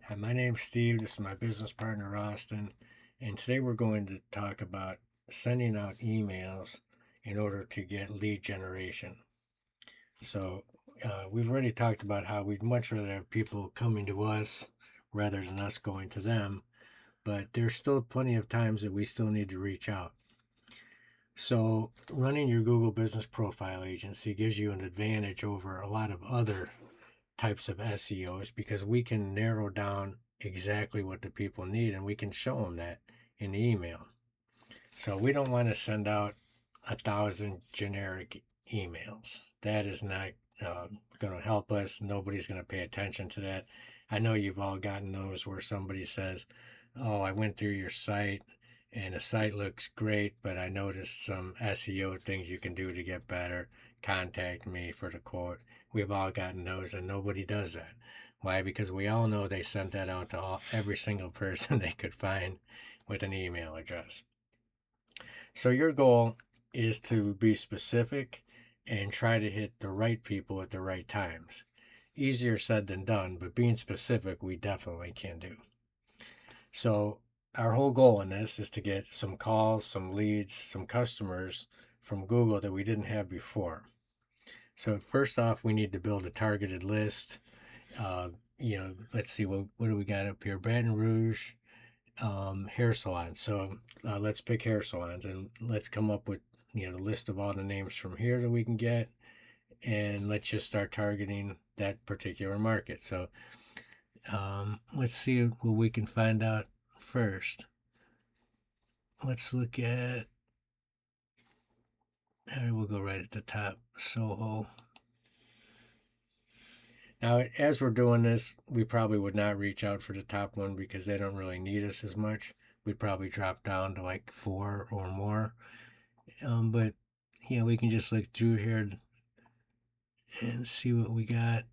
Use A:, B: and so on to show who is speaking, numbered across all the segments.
A: Hi, my name's Steve. This is my business partner, Austin. And today we're going to talk about sending out emails in order to get lead generation. So, we've already talked about how we'd much rather have people coming to us rather than us going to them, but there's still plenty of times that we still need to reach out. So, running your Google Business Profile agency gives you an advantage over a lot of other types of SEOs because we can narrow down exactly what the people need and we can show them that in the email. So we don't want to send out 1,000 generic emails. That is not going to help us. Nobody's going to pay attention to that. I know you've all gotten those where somebody says, "Oh, I went through your site and the site looks great, but I noticed some SEO things you can do to get better. Contact me for the quote." We've all gotten those, and nobody does that. Why? Because we all know they sent that out to every single person they could find with an email address. So your goal is to be specific and try to hit the right people at the right times. Easier said than done, but being specific, we definitely can do. So our whole goal in this is to get some calls, some leads, some customers from Google that we didn't have before. So first off, we need to build a targeted list. Let's see, what do we got up here? Baton Rouge, hair salons. So let's pick hair salons and let's come up with the list of all the names from here that we can get, and let's just start targeting that particular market. So let's see what we can find out first. Let's look at. All right, we'll go right at the top. Soho. Now, as we're doing this, we probably would not reach out for the top one because they don't really need us as much. We'd probably drop down to like 4 or more. But we can just look through here and see what we got.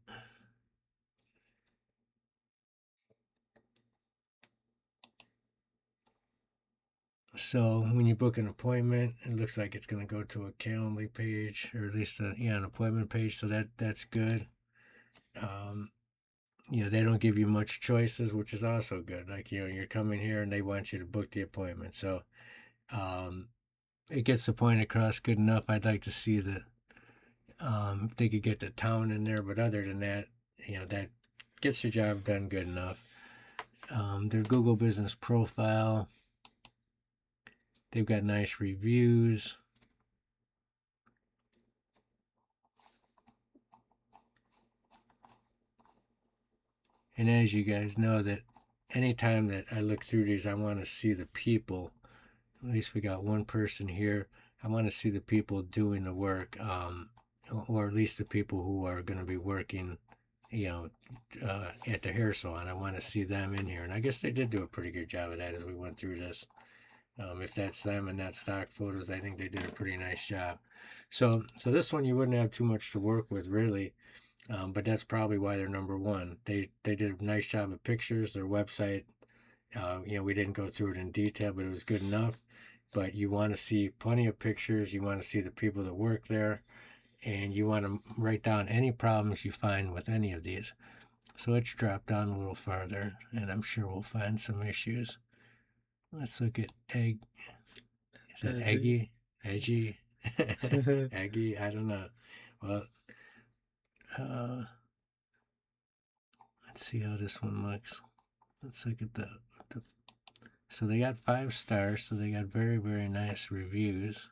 A: So when you book an appointment, it looks like it's going to go to a Calendly page, or at least an appointment page. So that's good. Um, they don't give you much choices, which is also good. Like you're coming here and they want you to book the appointment. So um, it gets the point across good enough. I'd like to see if they could get the town in there, but other than that, that gets your job done good enough. Their Google Business Profile, they've got nice reviews. And as you guys know, that anytime that I look through these, I want to see the people. At least we got one person here. I want to see the people doing the work, or at least the people who are going to be working, at the hair salon. I want to see them in here. And I guess they did do a pretty good job of that as we went through this. If that's them and not stock photos, I think they did a pretty nice job. So this one you wouldn't have too much to work with really, but that's probably why they're number one. They did a nice job of pictures. Their website, we didn't go through it in detail, but it was good enough. But you want to see plenty of pictures. You want to see the people that work there, and you want to write down any problems you find with any of these. So let's drop down a little farther, and I'm sure we'll find some issues. Let's look at egg. Is that
B: Edgy.
A: eggy? Edgy? Eggy? I don't know. Well, uh, let's see how this one looks. Let's look at the. So they got 5 stars. So they got very, very nice reviews.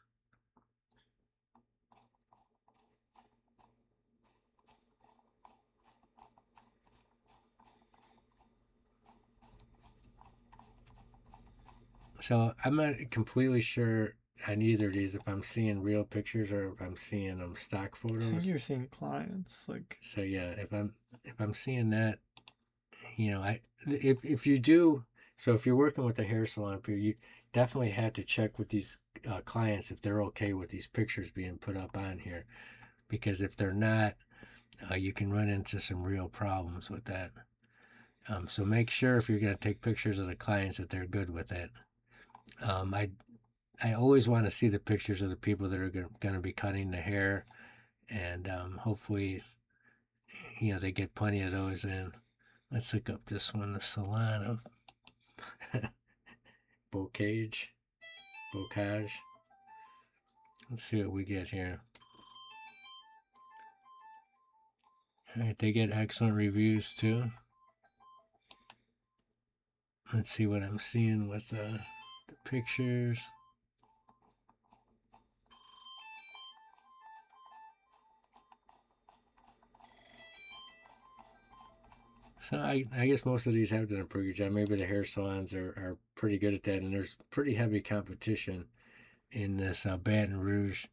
A: So I'm not completely sure on either of these if I'm seeing real pictures or if I'm seeing stock
B: I think
A: photos.
B: you're seeing clients. Like,
A: So yeah, if I'm seeing that, if you do, so if you're working with a hair salon, you definitely have to check with these clients if they're okay with these pictures being put up on here, because if they're not, you can run into some real problems with that. So make sure if you're going to take pictures of the clients that they're good with it. Um, I I always want to see the pictures of the people that are going to be cutting the hair, and hopefully they get plenty of those in. Let's look up this one, the Salon of Bocage. Let's see what we get here. All right, they get excellent reviews too. Let's see what I'm seeing with the pictures. So I guess most of these have done a pretty good job. Maybe the hair salons are pretty good at that, and there's pretty heavy competition in this Baton Rouge,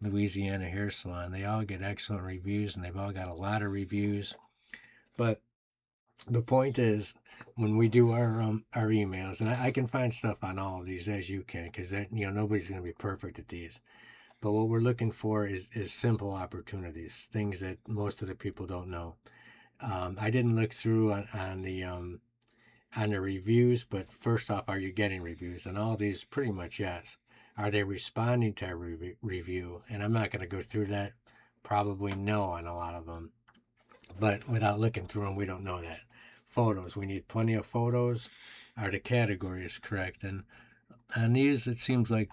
A: Louisiana hair salon. They all get excellent reviews, and they've all got a lot of reviews. But the point is, when we do our emails, and I can find stuff on all of these as you can, because nobody's going to be perfect at these. But what we're looking for is simple opportunities, things that most of the people don't know. I didn't look through on the reviews, but first off, are you getting reviews? And all these, pretty much yes. Are they responding to a review? And I'm not going to go through that. Probably no on a lot of them. But without looking through them, we don't know that. Photos, we need plenty of photos. Are the categories correct? And on these, it seems like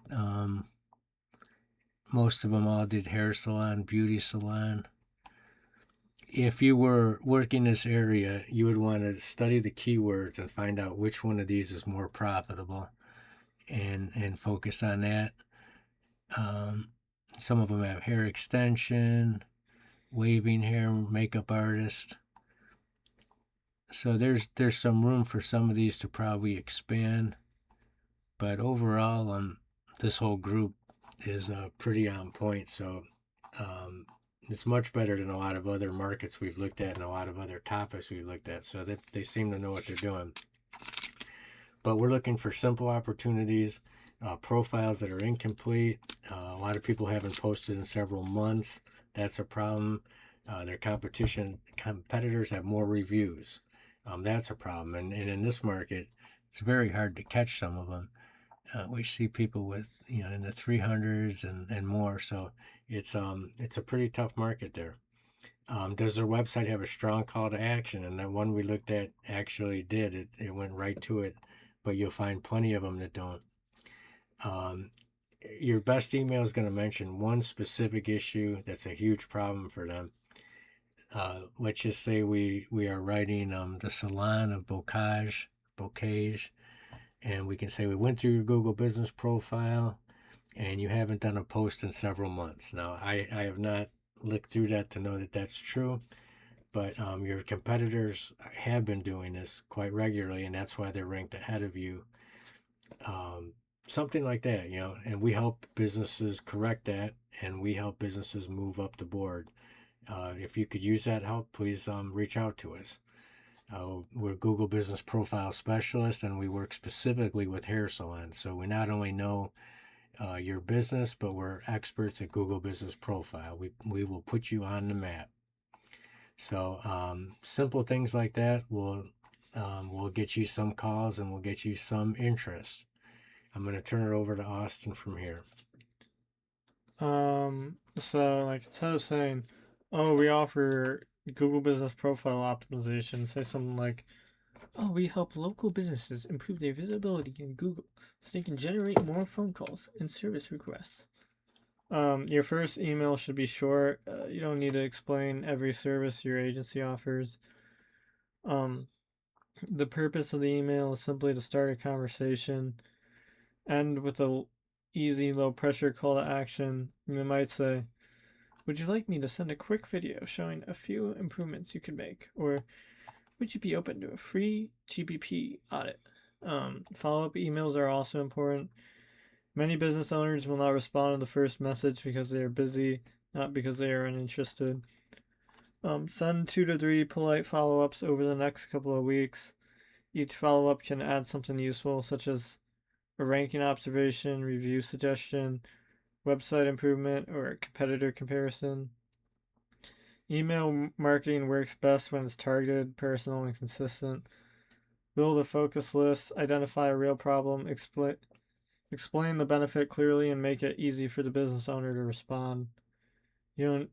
A: most of them all did hair salon, beauty salon. If you were working this area, you would want to study the keywords and find out which one of these is more profitable and focus on that. Some of them have hair extension, waving hair, makeup artist. So there's some room for some of these to probably expand. But overall, this whole group is pretty on point. So it's much better than a lot of other markets we've looked at and a lot of other topics we've looked at. So they seem to know what they're doing. But we're looking for simple opportunities, profiles that are incomplete. A lot of people haven't posted in several months. That's a problem. Their competitors have more reviews. That's a problem. And in this market, it's very hard to catch some of them. We see people with in the 300s and more. So it's a pretty tough market there. Does their website have a strong call to action? And that one we looked at actually did. It went right to it, but you'll find plenty of them that don't. Your best email is going to mention one specific issue that's a huge problem for them. Let's just say we are writing the Salon of Bocage, and we can say we went through your Google business profile and you haven't done a post in several months. Now, I have not looked through that to know that that's true, but your competitors have been doing this quite regularly, and that's why they're ranked ahead of you. Something like that, and we help businesses correct that, and we help businesses move up the board. If you could use that help, please reach out to us. We're Google Business Profile Specialists, and we work specifically with hair salons. So we not only know your business, but we're experts at Google Business Profile. We will put you on the map. So simple things like that will get you some calls and will get you some interest. I'm going to turn it over to Austin from here.
B: So like instead of saying, "Oh, we offer Google Business Profile optimization," say something like, "Oh, we help local businesses improve their visibility in Google so they can generate more phone calls and service requests." Your first email should be short. You don't need to explain every service your agency offers. The purpose of the email is simply to start a conversation, end with a easy, low pressure call to action. You might say, "Would you like me to send a quick video showing a few improvements you could make?" Or, "Would you be open to a free GBP audit?" Follow-up emails are also important. Many business owners will not respond to the first message because they are busy, not because they are uninterested. Send 2 to 3 polite follow-ups over the next couple of weeks. Each follow-up can add something useful, such as a ranking observation, review suggestion, website improvement, or a competitor comparison. Email marketing works best when it's targeted, personal, and consistent. Build a focus list, identify a real problem, explain the benefit clearly, and make it easy for the business owner to respond. You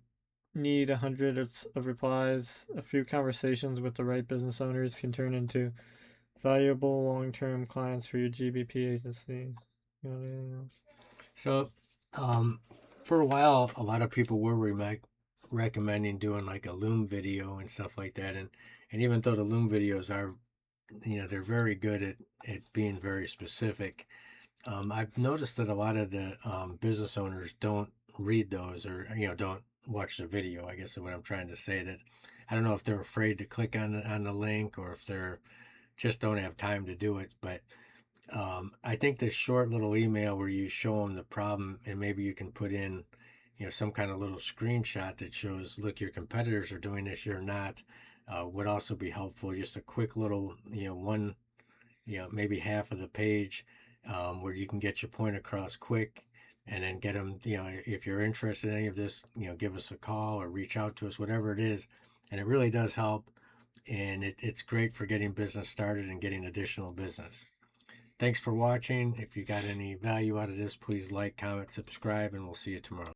B: need 100 of replies. A few conversations with the right business owners can turn into valuable long-term clients for your GBP agency. You know anything else?
A: So, for a while, a lot of people were recommending doing like a Loom video and stuff like that. And even though the Loom videos are, they're very good at being very specific, I've noticed that a lot of the business owners don't read those, or, don't watch the video, I guess is what I'm trying to say. That I don't know if they're afraid to click on the link, or if they're just don't have time to do it. But I think this short little email where you show them the problem, and maybe you can put in, some kind of little screenshot that shows, look, your competitors are doing this, you're not, would also be helpful. Just a quick little, one, maybe half of the page, where you can get your point across quick, and then get them, if you're interested in any of this, give us a call or reach out to us, whatever it is. And it really does help. And it's great for getting business started and getting additional business. Thanks for watching. If you got any value out of this, please like, comment, subscribe, and we'll see you tomorrow.